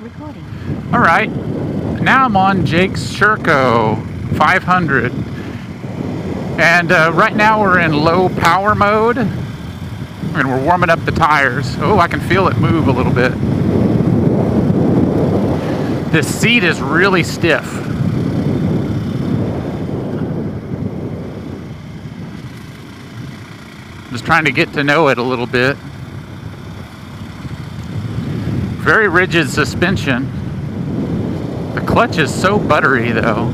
Recording. All right, now I'm on Jake's Sherco 500, and right now we're in low power mode, and we're warming up the tires. Oh, I can feel it move a little bit. This seat is really stiff. Just trying to get to know it a little bit. Very rigid suspension. The clutch is so buttery though.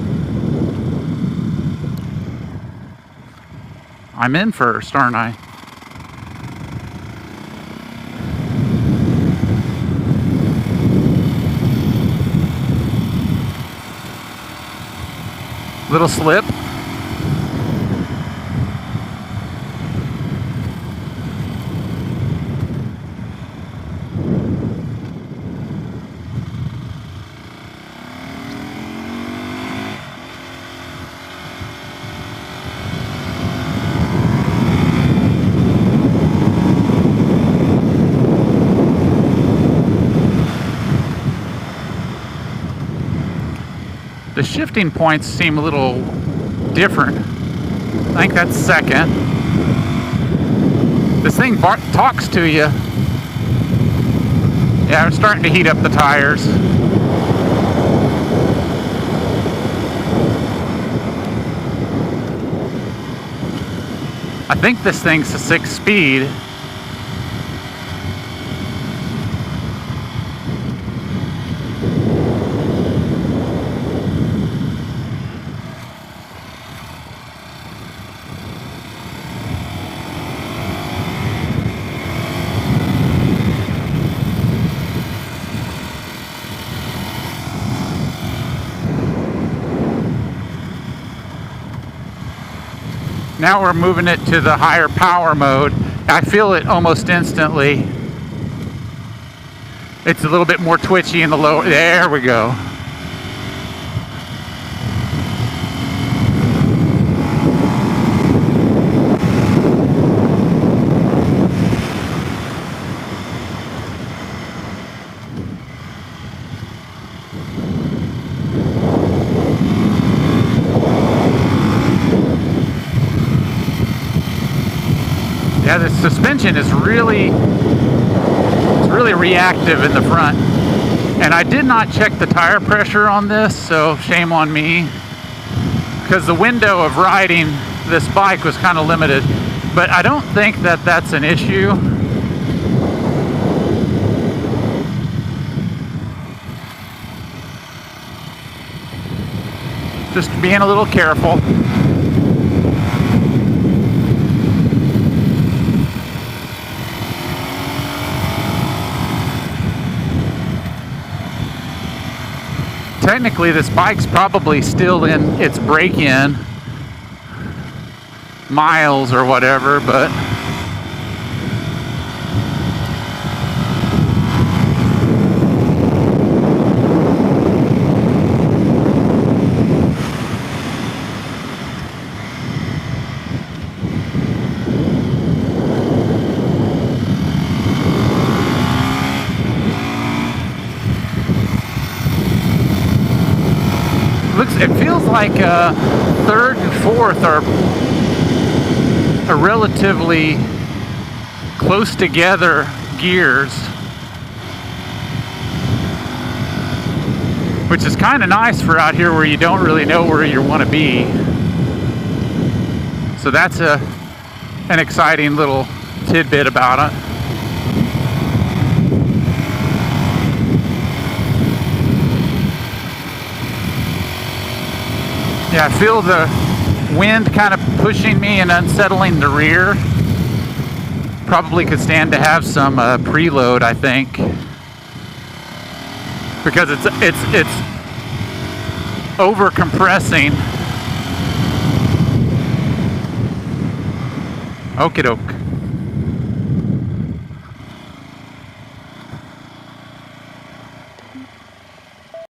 I'm in first, aren't I? Little slip. The shifting points seem a little different. I think that's second. This thing talks to you. Yeah, I'm starting to heat up the tires. I think this thing's a 6-speed. Now we're moving it to the higher power mode. I feel it almost instantly. It's a little bit more twitchy in the low. There we go. Yeah, the suspension is really reactive in the front. And I did not check the tire pressure on this, so shame on me. Because the window of riding this bike was kind of limited. But I don't think that that's an issue. Just being a little careful. Technically, this bike's probably still in its break-in miles or whatever, but it feels like third and fourth are relatively close together gears, which is kind of nice for out here where you don't really know where you want to be. So that's an exciting little tidbit about it. Yeah, I feel the wind kind of pushing me and unsettling the rear. Probably could stand to have some preload, I think, because it's over compressing. Okie doke.